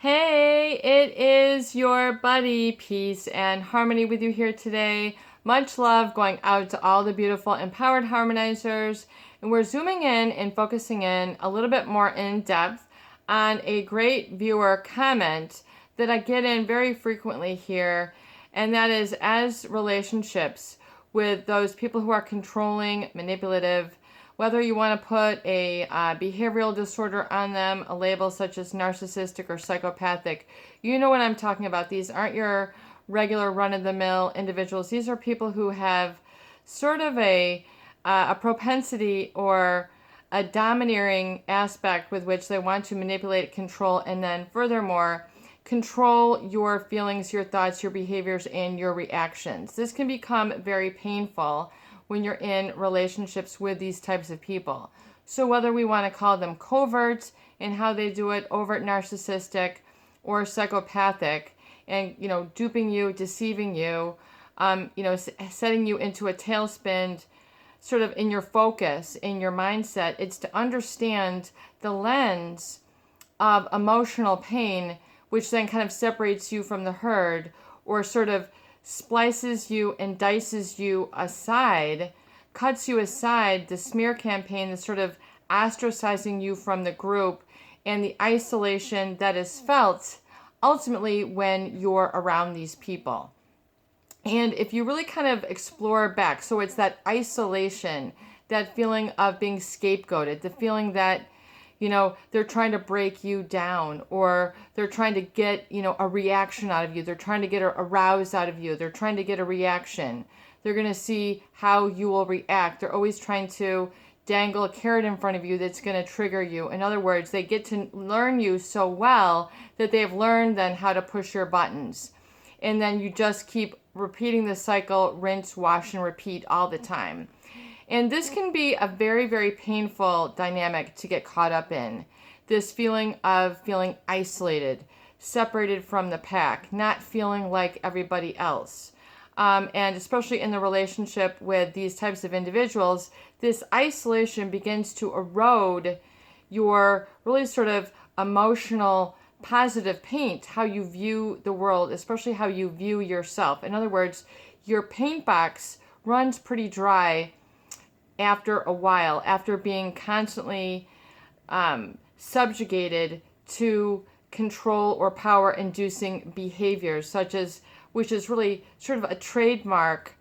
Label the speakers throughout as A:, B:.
A: Hey, it is your buddy, Peace and Harmony with you here today. Much love going out to all the beautiful empowered harmonizers. And we're zooming in and focusing in a little bit more in depth on a great viewer comment that I get in very frequently here. And that is as relationships with those people who are controlling, manipulative, whether you want to put a behavioral disorder on them, a label such as narcissistic or psychopathic, you know what I'm talking about. These aren't your regular run-of-the-mill individuals. These are people who have sort of a propensity or a domineering aspect with which they want to manipulate, control, and then furthermore, control your feelings, your thoughts, your behaviors, and your reactions. This can become very painful when you're in relationships with these types of people. So whether we want to call them covert in how they do it, overt narcissistic, or psychopathic, and duping you, deceiving you, setting you into a tailspin, sort of in your focus, in your mindset, it's to understand the lens of emotional pain, which then kind of separates you from the herd, or sort of splices you and dices you aside, cuts you aside, the smear campaign, the sort of ostracizing you from the group, and the isolation that is felt ultimately when you're around these people. And if you really kind of explore back, so it's that isolation, that feeling of being scapegoated, the feeling that they're trying to break you down, or they're trying to get, a reaction out of you. They're trying to get a rouse out of you. They're trying to get a reaction. They're going to see how you will react. They're always trying to dangle a carrot in front of you that's going to trigger you. In other words, they get to learn you so well that they've learned then how to push your buttons. And then you just keep repeating the cycle, rinse, wash, and repeat all the time. And this can be a very, very painful dynamic to get caught up in. This feeling of feeling isolated, separated from the pack, not feeling like everybody else. And especially in the relationship with these types of individuals, this isolation begins to erode your really sort of emotional, positive paint, how you view the world, especially how you view yourself. In other words, your paint box runs pretty dry after a while, after being constantly subjugated to control or power inducing behaviors, which is really sort of a trademark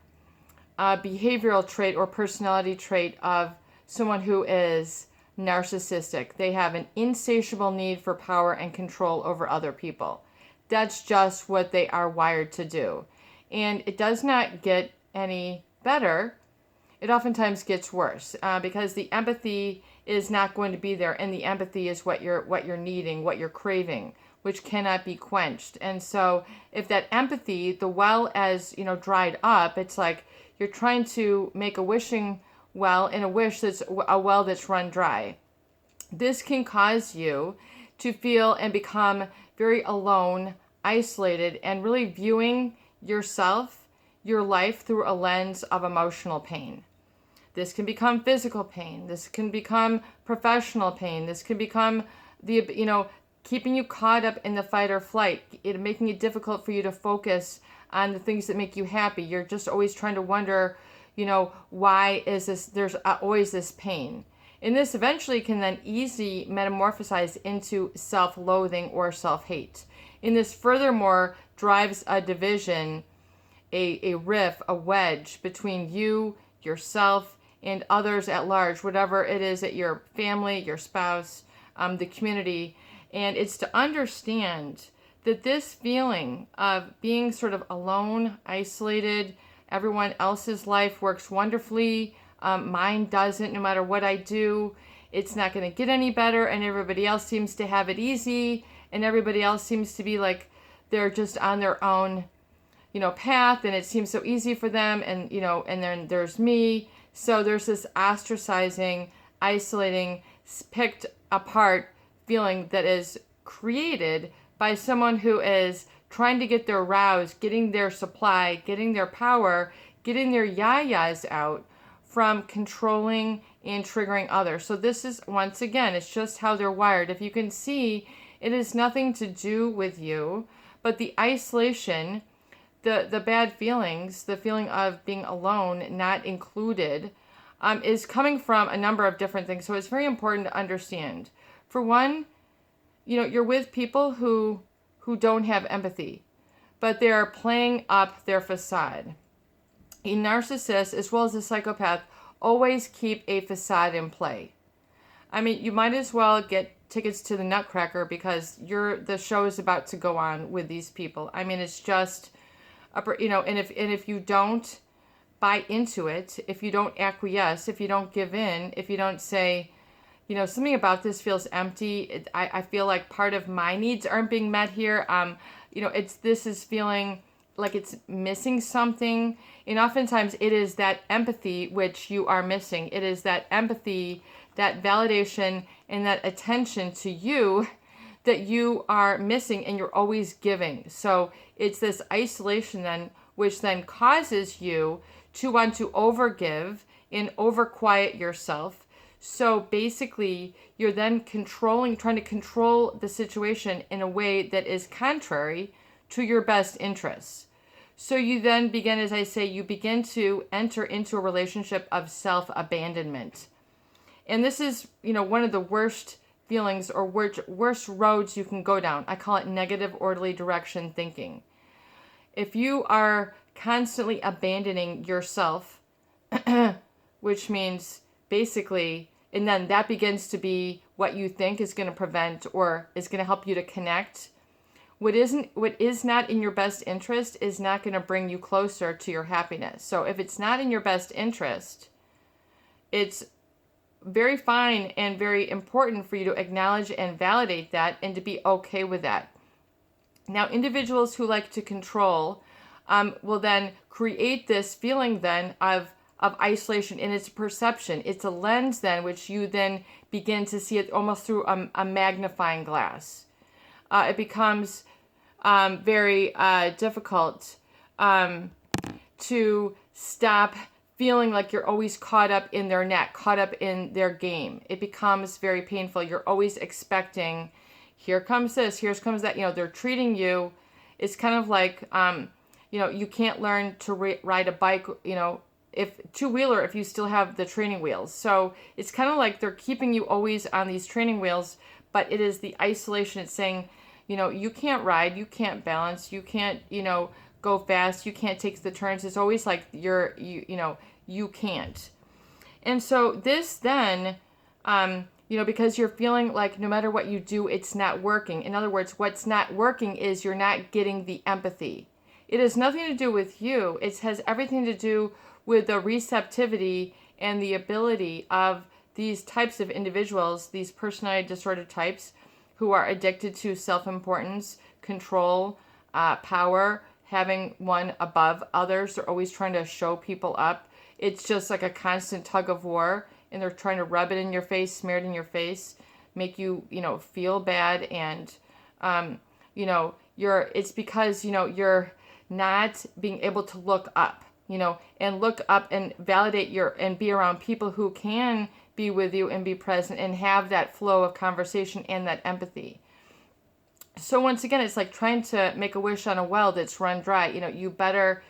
A: behavioral trait or personality trait of someone who is narcissistic. They have an insatiable need for power and control over other people. That's just what they are wired to do. And it does not get any better. It oftentimes gets worse because the empathy is not going to be there, and the empathy is what you're needing, what you're craving, which cannot be quenched. And so, if that empathy, the well as dried up, it's like you're trying to make a wishing well in a wish that's a well that's run dry. This can cause you to feel and become very alone, isolated, and really viewing yourself, your life through a lens of emotional pain. This can become physical pain. This can become professional pain. This can become keeping you caught up in the fight or flight, making it difficult for you to focus on the things that make you happy. You're just always trying to wonder, why is this? There's always this pain. And this eventually can then easily metamorphosize into self-loathing or self-hate. And this furthermore drives a division, a rift, a wedge between you, yourself, and others at large, whatever it is that your family, your spouse, the community. And it's to understand that this feeling of being sort of alone, isolated, everyone else's life works wonderfully, mine doesn't, no matter what I do, it's not going to get any better, and everybody else seems to have it easy, and everybody else seems to be like they're just on their own path, and it seems so easy for them, and and then there's me. So there's this ostracizing, isolating, picked apart feeling that is created by someone who is trying to get their rouse, getting their supply, getting their power, getting their yayas out from controlling and triggering others. So this is, once again, it's just how they're wired. If you can see It has nothing to do with you, but the isolation, the bad feelings, the feeling of being alone, not included, is coming from a number of different things. So it's very important to understand. For one, you're with people who don't have empathy, but they're playing up their facade. A narcissist, as well as a psychopath, always keep a facade in play. I mean, you might as well get tickets to the Nutcracker because the show is about to go on with these people. I mean, it's just, and if you don't buy into it, if you don't acquiesce, if you don't give in, if you don't say, something about this feels empty. I feel like part of my needs aren't being met here. This is feeling like it's missing something. And oftentimes it is that empathy which you are missing. It is that empathy, that validation, and that attention to you that you are missing and you're always giving. So it's this isolation then, which then causes you to want to overgive and overquiet yourself. So basically, you're then trying to control the situation in a way that is contrary to your best interests. So you then begin, as I say, you begin to enter into a relationship of self-abandonment. And this is, one of the worst feelings or worst roads you can go down. I call it negative orderly direction thinking. If you are constantly abandoning yourself, which means basically, and then that begins to be what you think is going to prevent or is going to help you to connect. What is not in your best interest is not going to bring you closer to your happiness. So if it's not in your best interest, it's very fine and very important for you to acknowledge and validate that and to be okay with that. Now, individuals who like to control will then create this feeling then of isolation, and it's perception. It's a lens then which you then begin to see it almost through a magnifying glass. It becomes very difficult to stop feeling like you're always caught up in their net, caught up in their game. It becomes very painful. You're always expecting, here comes this, here comes that. They're treating you. It's kind of like, you can't learn to ride a bike, if two-wheeler, if you still have the training wheels. So it's kind of like they're keeping you always on these training wheels, but it is the isolation. It's saying, you can't ride, you can't balance, you can't, go fast, you can't take the turns. It's always like you can't. And so this then, because you're feeling like no matter what you do, it's not working. In other words, what's not working is you're not getting the empathy. It has nothing to do with you. It has everything to do with the receptivity and the ability of these types of individuals, these personality disorder types, who are addicted to self-importance, control, power, having one above others. They're always trying to show people up. It's just like a constant tug of war, and they're trying to rub it in your face, smear it in your face, make you, feel bad. And, it's because, you're not being able to look up, and look up and validate and be around people who can be with you and be present and have that flow of conversation and that empathy. So once again, it's like trying to make a wish on a well that's run dry. You better,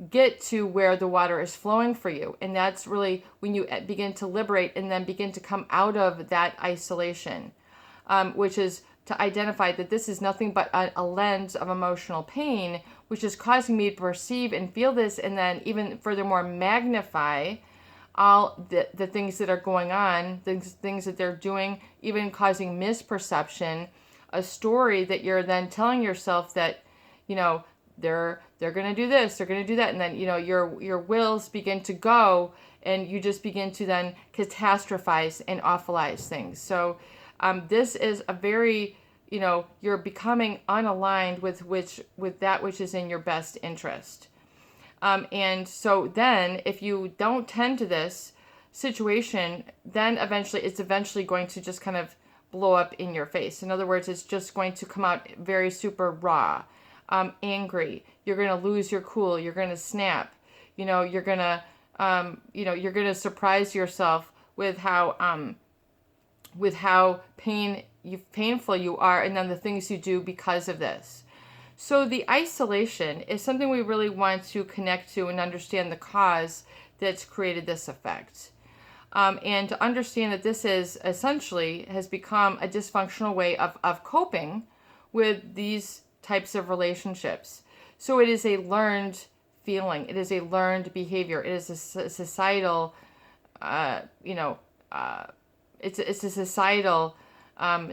A: get to where the water is flowing for you. And that's really when you begin to liberate and then begin to come out of that isolation, which is to identify that this is nothing but a lens of emotional pain, which is causing me to perceive and feel this, and then even furthermore magnify all the things that are going on, things that they're doing, even causing misperception, a story that you're then telling yourself that, they're going to do this, they're going to do that, and then, your wills begin to go, and you just begin to then catastrophize and awfulize things. So this is a very, you're becoming unaligned with that which is in your best interest. And so then if you don't tend to this situation, then it's eventually going to just kind of blow up in your face. In other words, it's just going to come out very super raw, angry. You're going to lose your cool. You're going to snap. You're going to surprise yourself with how pain painful you are, and then the things you do because of this. So the isolation is something we really want to connect to and understand the cause that's created this effect. And to understand that this is essentially has become a dysfunctional way of coping with these types of relationships. So it is a learned feeling. It is a learned behavior. It is a societal, it's a societal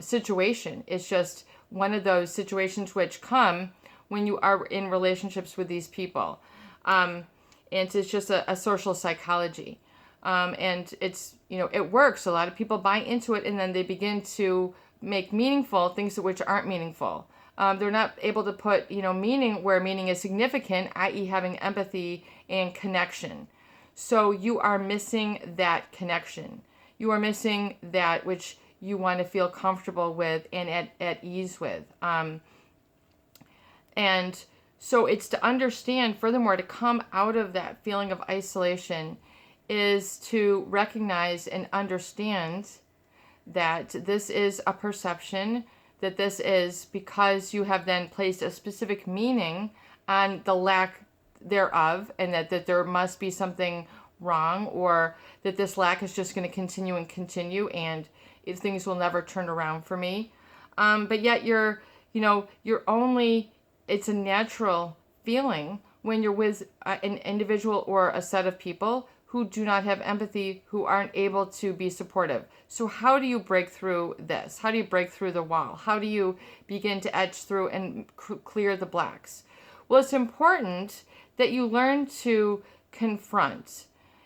A: situation. It's just one of those situations which come when you are in relationships with these people. And it's just a social psychology. And it's, it works. A lot of people buy into it, and then they begin to make meaningful things which aren't meaningful. They're not able to put, meaning where meaning is significant, i.e. having empathy and connection. So you are missing that connection. You are missing that which you want to feel comfortable with and at ease with. And so it's to understand, furthermore, to come out of that feeling of isolation is to recognize and understand that this is a perception, that this is because you have then placed a specific meaning on the lack thereof, and that there must be something wrong, or that this lack is just going to continue and continue, and things will never turn around for me. But yet you're only, it's a natural feeling when you're with an individual or a set of people who do not have empathy, who aren't able to be supportive. So how do you break through this? How do you break through the wall? How do you begin to edge through and clear the blacks? Well, it's important that you learn to confront.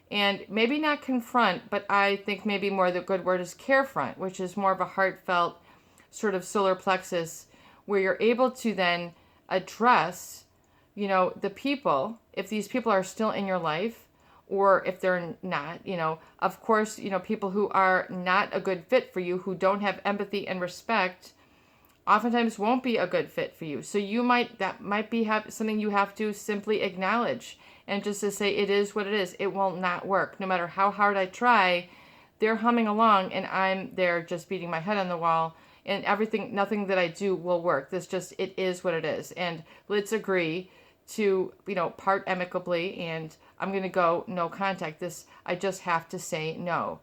A: And maybe not confront, but I think maybe more the good word is carefront, which is more of a heartfelt sort of solar plexus, where you're able to then address, the people, if these people are still in your life, or if they're not, of course, people who are not a good fit for you, who don't have empathy and respect, oftentimes won't be a good fit for you. So that might be something you have to simply acknowledge, and just to say, it is what it is. It will not work. No matter how hard I try, they're humming along and I'm there just beating my head on the wall, and nothing that I do will work. It is what it is. And let's agree to, part amicably, and I'm going to go no contact. I just have to say no.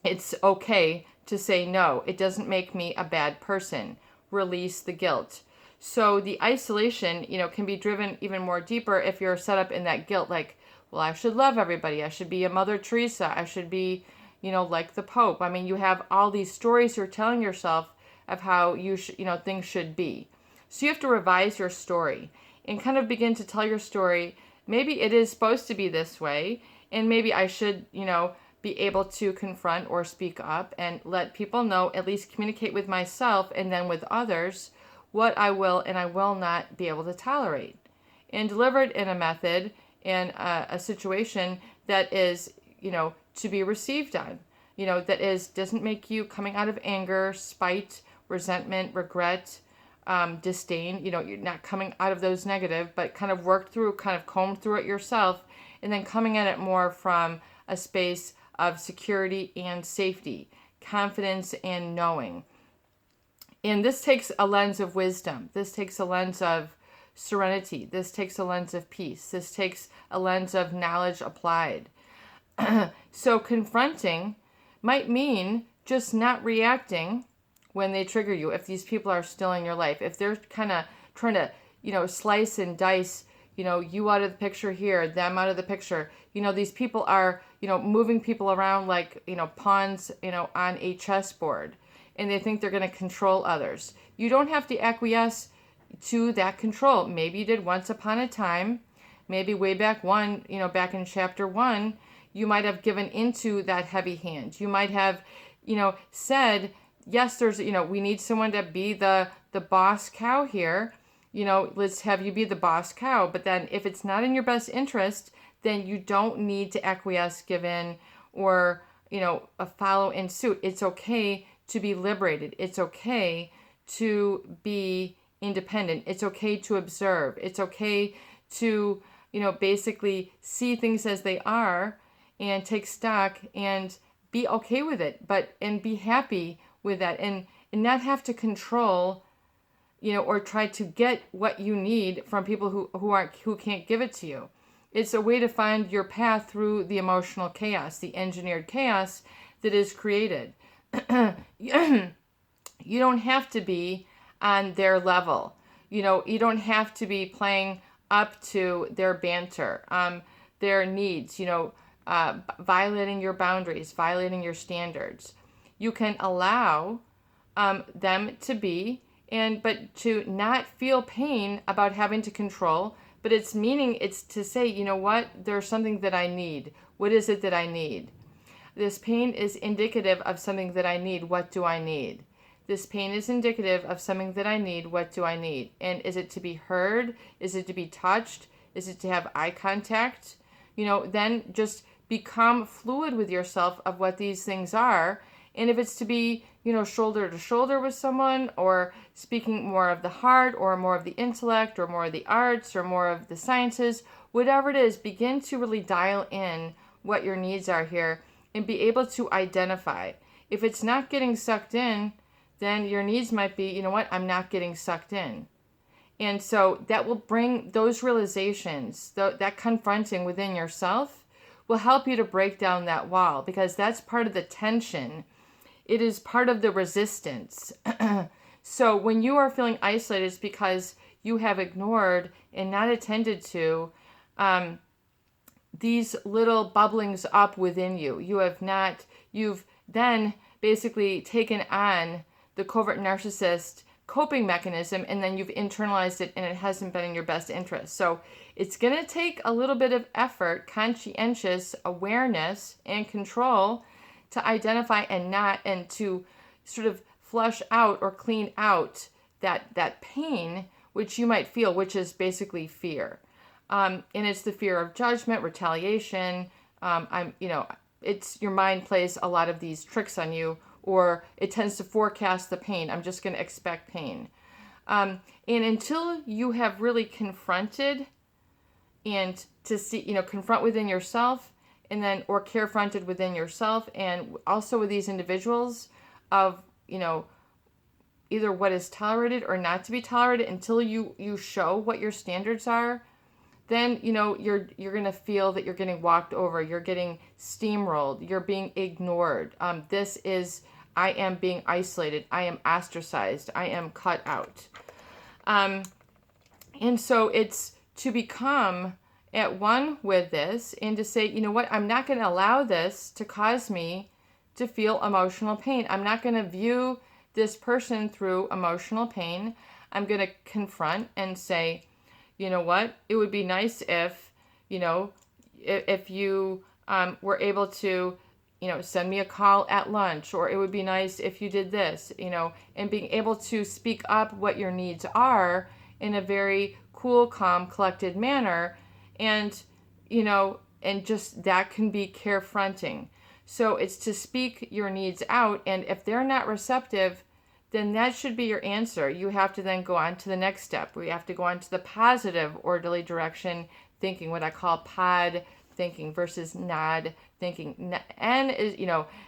A: It's okay to say no. It doesn't make me a bad person. Release the guilt. So the isolation, can be driven even more deeper if you're set up in that guilt, like, well, I should love everybody. I should be a Mother Teresa. I should be, like the Pope. I mean, you have all these stories you're telling yourself of how things should be. So you have to revise your story and kind of begin to tell your story. Maybe it is supposed to be this way, and maybe I should, be able to confront or speak up and let people know, at least communicate with myself and then with others, what I will and I will not be able to tolerate, and deliver it in a method and a situation that is, to be received on, that doesn't make you coming out of anger, spite, resentment, regret, disdain. You're not coming out of those negative, but kind of combed through it yourself, and then coming at it more from a space of security and safety, confidence and knowing. And this takes a lens of wisdom. This takes a lens of serenity. This takes a lens of peace. This takes a lens of knowledge applied. So confronting might mean just not reacting when they trigger you. If these people are still in your life, if they're kind of trying to, slice and dice, you out of the picture here, them out of the picture. These people are, moving people around like, pawns, on a chessboard, and they think they're going to control others. You don't have to acquiesce to that control. Maybe you did once upon a time, maybe way back back in chapter 1, you might have given into that heavy hand. You might have, said, yes, there's, we need someone to be the boss cow here. Let's have you be the boss cow. But then if it's not in your best interest, then you don't need to acquiesce, give in, or, follow in suit. It's okay to be liberated. It's okay to be independent. It's okay to observe. It's okay to, basically see things as they are and take stock and be okay with it, and be happy with that, and and not have to control, or try to get what you need from people who can't give it to you. It's a way to find your path through the emotional chaos, the engineered chaos that is created. You don't have to be on their level. You don't have to be playing up to their banter, their needs, violating your boundaries, violating your standards. You can allow them to be, but to not feel pain about having to control, but it's to say, what, there's something that I need. What is it that I need? This pain is indicative of something that I need. What do I need? This pain is indicative of something that I need. What do I need? And is it to be heard? Is it to be touched? Is it to have eye contact? Then just become fluid with yourself of what these things are. And if it's to be, shoulder to shoulder with someone, or speaking more of the heart, or more of the intellect, or more of the arts, or more of the sciences, whatever it is, begin to really dial in what your needs are here and be able to identify. If it's not getting sucked in, then your needs might be, I'm not getting sucked in. And so that will bring those realizations, that confronting within yourself will help you to break down that wall, because that's part of the tension. It is part of the resistance. So when you are feeling isolated, it's because you have ignored and not attended to these little bubblings up within you. You've then basically taken on the covert narcissist coping mechanism, and then you've internalized it, and it hasn't been in your best interest. So it's going to take a little bit of effort, conscientious awareness and control to identify and to sort of flush out or clean out that pain which you might feel, which is basically fear. And it's the fear of judgment, retaliation. It's your mind plays a lot of these tricks on you, or it tends to forecast the pain. I'm just going to expect pain. And until you have really confronted and to see, confront within yourself, and then, or carefronted within yourself, and also with these individuals of, either what is tolerated or not to be tolerated, until you show what your standards are, then, you're going to feel that you're getting walked over, you're getting steamrolled, you're being ignored. I am being isolated, I am ostracized, I am cut out. And so it's to become at one with this and to say, I'm not going to allow this to cause me to feel emotional pain. I'm not going to view this person through emotional pain. I'm going to confront and say, it would be nice if you were able to, send me a call at lunch, or it would be nice if you did this, and being able to speak up what your needs are in a very cool, calm, collected manner. And, and just that can be carefronting. So it's to speak your needs out. And if they're not receptive, then that should be your answer. You have to then go on to the next step. We have to go on to the positive, orderly direction thinking, what I call pod thinking versus nod thinking. N is,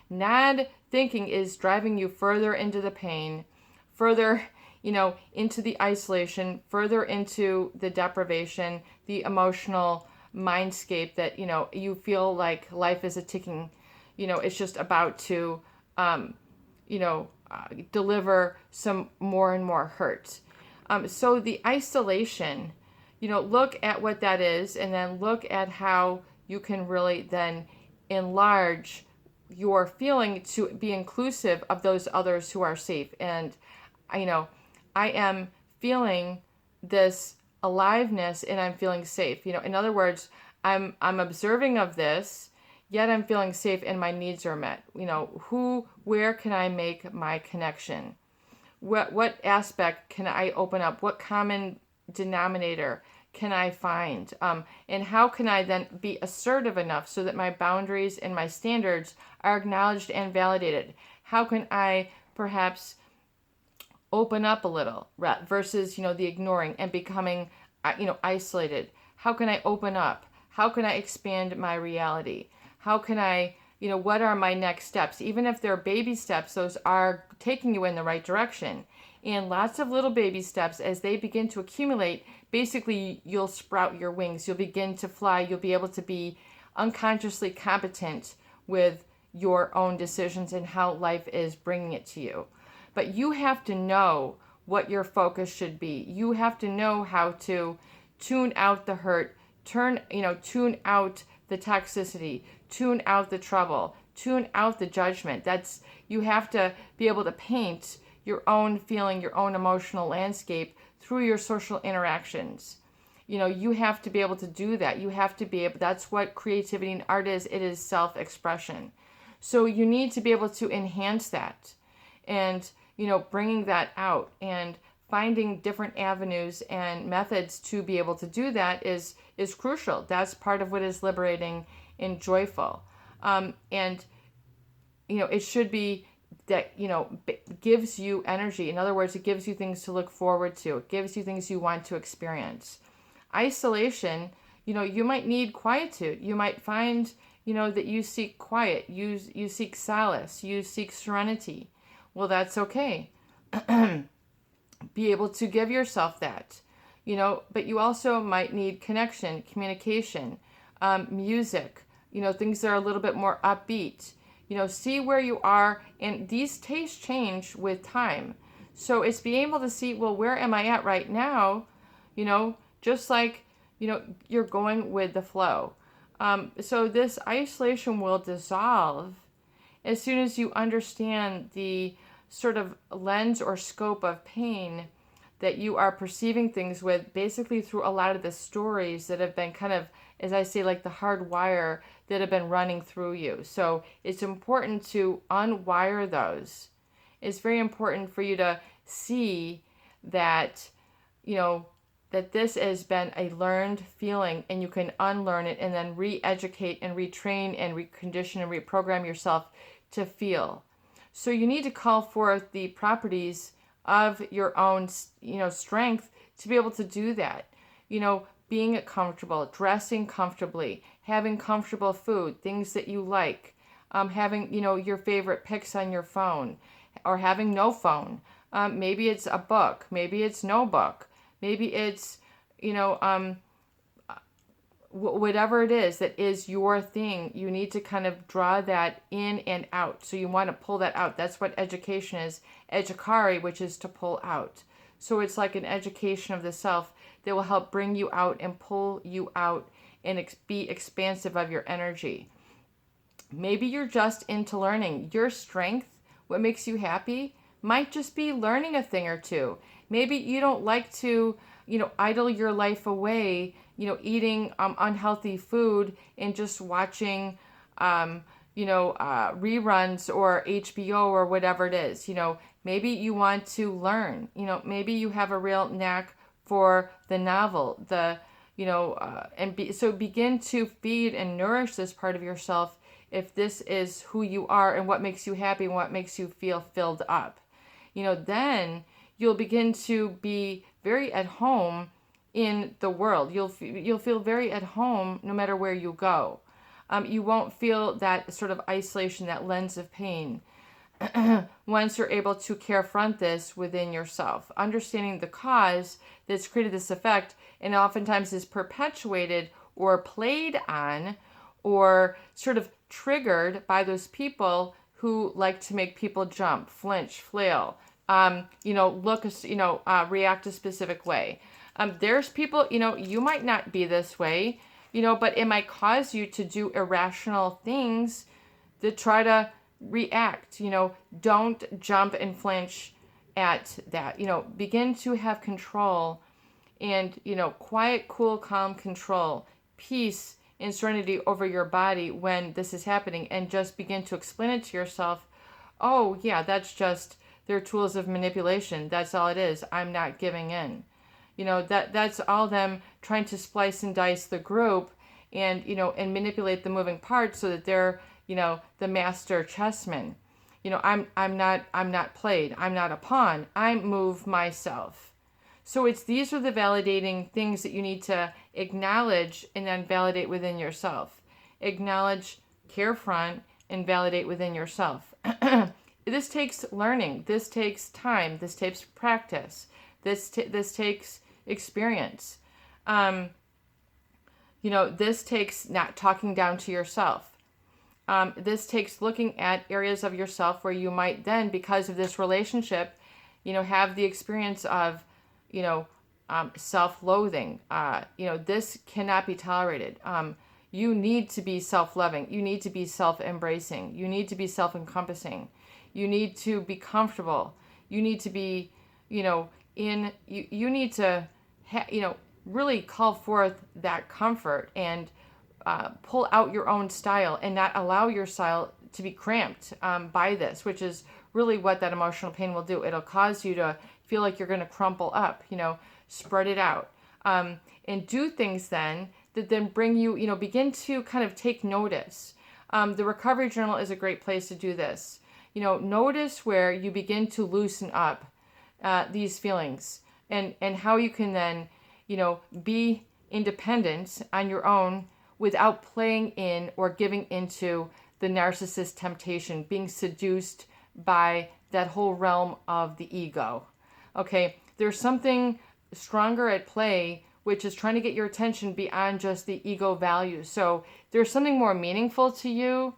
A: nod thinking is driving you further into the pain, further, into the isolation, further into the deprivation, the emotional mindscape that, you feel like life is a ticking, it's just about to, deliver some more and more hurt. So the isolation, look at what that is, and then look at how you can really then enlarge your feeling to be inclusive of those others who are safe. And, I am feeling this aliveness and I'm feeling safe. In other words, I'm observing of this, yet I'm feeling safe and my needs are met. Where can I make my connection? What aspect can I open up? What common denominator can I find? And how can I then be assertive enough so that my boundaries and my standards are acknowledged and validated? How can I perhaps open up a little versus, the ignoring and becoming, isolated? How can I open up? How can I expand my reality? How can I what are my next steps? Even if they're baby steps, those are taking you in the right direction. And lots of little baby steps, as they begin to accumulate, basically you'll sprout your wings. You'll begin to fly. You'll be able to be unconsciously competent with your own decisions and how life is bringing it to you. But you have to know what your focus should be. You have to know how to tune out the hurt, tune out the toxicity, tune out the trouble, tune out the judgment. You have to be able to paint your own feeling, your own emotional landscape through your social interactions. You have to be able to do that. You have to be able, that's what creativity and art is. It is self-expression. So you need to be able to enhance that and, bringing that out and finding different avenues and methods to be able to do that is crucial. That's part of what is liberating and joyful. And it should be that, gives you energy. In other words, it gives you things to look forward to. It gives you things you want to experience. Isolation, you might need quietude. You might find, that you seek quiet. You seek solace. You seek serenity. Well, that's okay. Be able to give yourself that, but you also might need connection, communication, music, things that are a little bit more upbeat. See where you are, and these tastes change with time. So it's being able to see, well, where am I at right now? Just like, you're going with the flow. So this isolation will dissolve as soon as you understand the sort of lens or scope of pain that you are perceiving things with, basically through a lot of the stories that have been kind of, as I say, like the hard wire that have been running through you. So it's important to unwire those. It's very important for you to see that, that this has been a learned feeling, and you can unlearn it and then re-educate and retrain and recondition and reprogram yourself to feel. So you need to call forth the properties of your own, strength to be able to do that. Being comfortable, dressing comfortably, having comfortable food, things that you like, having, your favorite pics on your phone, or having no phone. Maybe it's a book. Maybe it's no book. Maybe it's, whatever it is that is your thing, you need to kind of draw that in and out. So you want to pull that out. That's what education is. Educare, which is to pull out. So it's like an education of the self that will help bring you out and pull you out and be expansive of your energy. Maybe you're just into learning. Your strength, what makes you happy, might just be learning a thing or two. Maybe you don't like to, idle your life away, eating unhealthy food and just watching, reruns or HBO or whatever it is. Maybe you want to learn. Maybe you have a real knack for the novel, so begin to feed and nourish this part of yourself if this is who you are and what makes you happy and what makes you feel filled up. Then you'll begin to be very at home in the world. You'll feel very at home no matter where you go. You won't feel that sort of isolation, that lens of pain, once you're able to confront this within yourself, understanding the cause that's created this effect, and oftentimes is perpetuated or played on or sort of triggered by those people who like to make people jump, flinch, flail, react a specific way. There's people, you might not be this way, but it might cause you to do irrational things that try to react. Don't jump and flinch at that. Begin to have control and, quiet, cool, calm control, peace and serenity over your body when this is happening, and just begin to explain it to yourself. Oh yeah, that's just their tools of manipulation. That's all it is. I'm not giving in. That's all them trying to splice and dice the group and, and manipulate the moving parts so that they're, the master chessman. I'm not played. I'm not a pawn. I move myself. So these are the validating things that you need to acknowledge and then validate within yourself. Acknowledge, confront, and validate within yourself. This takes learning. This takes time. This takes practice. This takes experience. This takes not talking down to yourself. This takes looking at areas of yourself where you might then, because of this relationship, have the experience of, self-loathing. This cannot be tolerated. You need to be self-loving. You need to be self-embracing. You need to be self-encompassing. You need to be comfortable. You need to be, you need to, really call forth that comfort and pull out your own style and not allow your style to be cramped by this, which is really what that emotional pain will do. It'll cause you to feel like you're going to crumple up, spread it out, and do things then that then bring you, begin to kind of take notice. The recovery journal is a great place to do this. Notice where you begin to loosen up these feelings and how you can then, be independent on your own without playing in or giving into the narcissist temptation, being seduced by that whole realm of the ego. Okay, there's something stronger at play, which is trying to get your attention beyond just the ego value. So there's something more meaningful to you.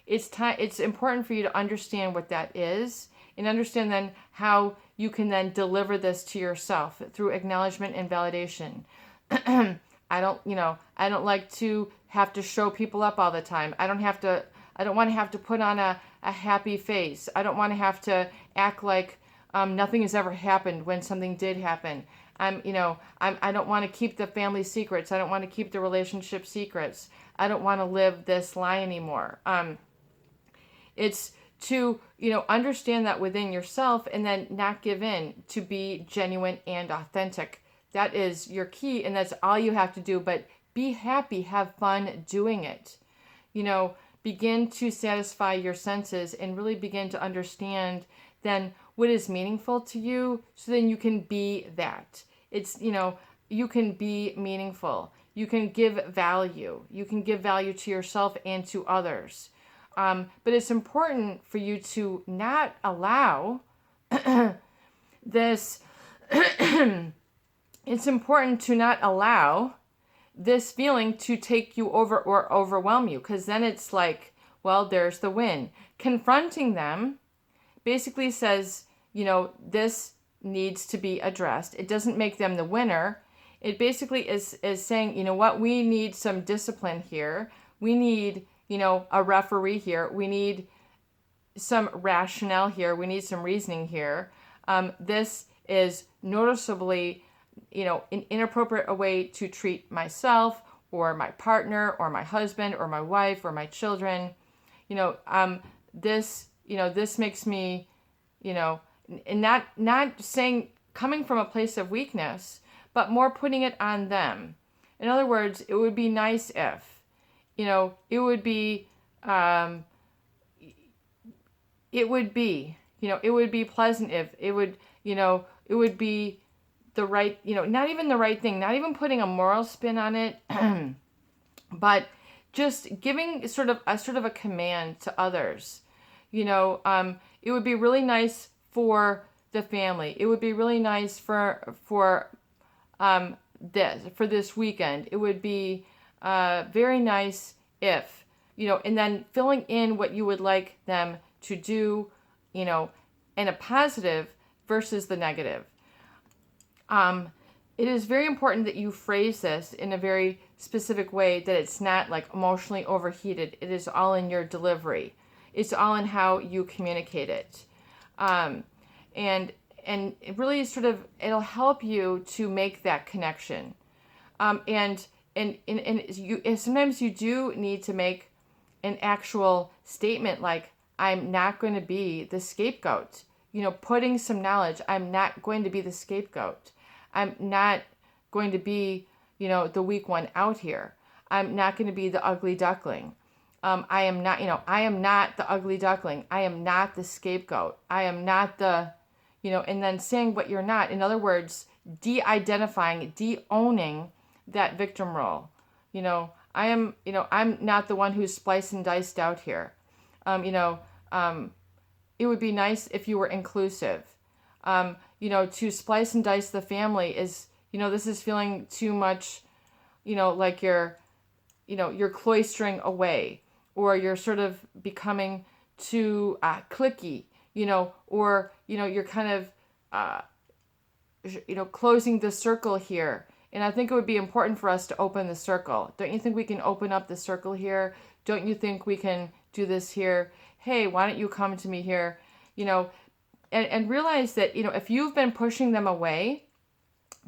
A: It's important for you to understand what that is and understand then how you can then deliver this to yourself through acknowledgement and validation. I don't like to have to show people up all the time. I don't want to have to put on a happy face. I don't want to have to act like nothing has ever happened when something did happen. I don't want to keep the family secrets. I don't want to keep the relationship secrets. I don't want to live this lie anymore. It's to, understand that within yourself and then not give in, to be genuine and authentic. That is your key, and that's all you have to do. But be happy, have fun doing it. Begin to satisfy your senses and really begin to understand then what is meaningful to you, so then you can be that. It's, you can be meaningful. You can give value. You can give value to yourself and to others. But it's important for you to not allow this, it's important to not allow this feeling to take you over or overwhelm you, because then it's like, well, there's the win. Confronting them basically says, this needs to be addressed. It doesn't make them the winner. It basically is saying, what, we need some discipline here. We need, a referee here. We need some rationale here. We need some reasoning here. This is noticeably, an inappropriate way to treat myself or my partner or my husband or my wife or my children. This makes me, and not saying coming from a place of weakness, but more putting it on them. In other words, it would be nice if, it would be pleasant if, it would be the right, not even the right thing, not even putting a moral spin on it, but just giving sort of a command to others. It would be really nice for the family. It would be really nice for this weekend. It would be very nice if, and then filling in what you would like them to do, in a positive versus the negative. It is very important that you phrase this in a very specific way, that it's not like emotionally overheated. It is all in your delivery. It's all in how you communicate it. And it really sort of, it'll help you to make that connection. And sometimes you do need to make an actual statement like, I'm not going to be the scapegoat. Putting some knowledge, I'm not going to be the scapegoat. I'm not going to be, the weak one out here. I'm not going to be the ugly duckling. I am not the ugly duckling. I am not the scapegoat. I am not the, and then saying what you're not. In other words, de-identifying, de-owning that victim role. I'm not the one who's spliced and diced out here. You know, it would be nice if you were inclusive. You know, to splice and dice the family is, you know, this is feeling too much, you know, like you're cloistering away, or you're sort of becoming too cliquey, you know, or, you know, you're kind of, you know, closing the circle here. And I think it would be important for us to open the circle. Don't you think we can open up the circle here? Don't you think we can do this here? Hey, why don't you come to me here? You know, and realize that, you know, if you've been pushing them away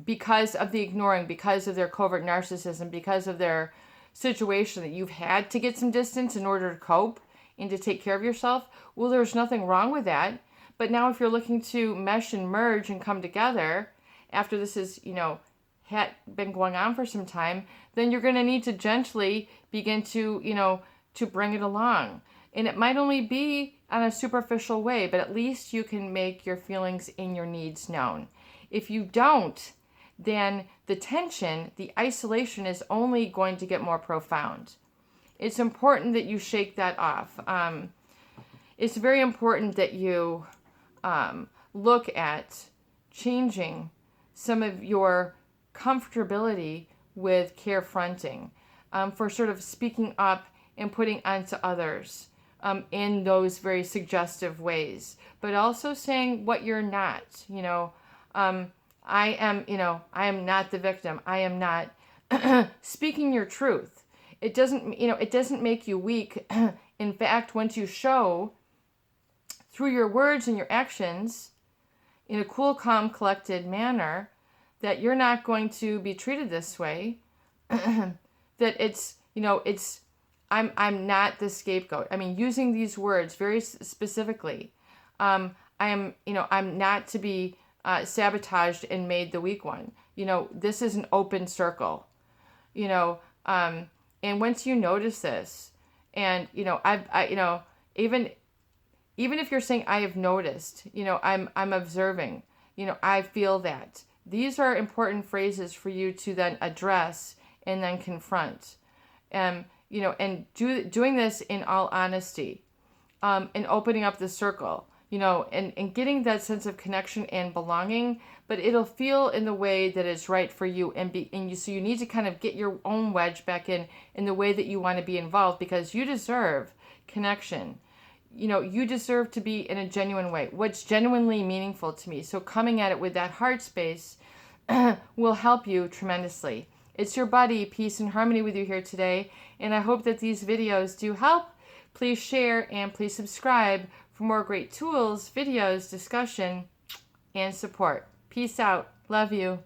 A: because of the ignoring, because of their covert narcissism, because of their situation, that you've had to get some distance in order to cope and to take care of yourself, well, there's nothing wrong with that. But now if you're looking to mesh and merge and come together after this is, you know, had been going on for some time, then you're going to need to gently begin to, you know, to bring it along. And it might only be on a superficial way, but at least you can make your feelings and your needs known. If you don't, then the tension, the isolation is only going to get more profound. It's important that you shake that off. It's very important that you look at changing some of your comfortability with carefronting, for sort of speaking up and putting onto others in those very suggestive ways, but also saying what you're not. You know, I am not the victim. I am not speaking your truth. It doesn't make you weak. In fact, once you show through your words and your actions in a cool, calm, collected manner that you're not going to be treated this way, that it's, you know, it's, I'm not the scapegoat. I mean, using these words very specifically, I am, you know, I'm not to be sabotaged and made the weak one. You know, this is an open circle, you know, and once you notice this, and, you know, you know, even if you're saying I have noticed, you know, I'm observing, you know, I feel that. These are important phrases for you to then address and then confront. You know, and doing this in all honesty, and opening up the circle, you know, and getting that sense of connection and belonging, but it'll feel in the way that is right for you, so you need to kind of get your own wedge back in the way that you want to be involved, because you deserve connection. You know, you deserve to be in a genuine way, what's genuinely meaningful to me. So coming at it with that heart space will help you tremendously. It's your buddy, Peace and Harmony, with you here today, and I hope that these videos do help. Please share and please subscribe for more great tools, videos, discussion, and support. Peace out. Love you.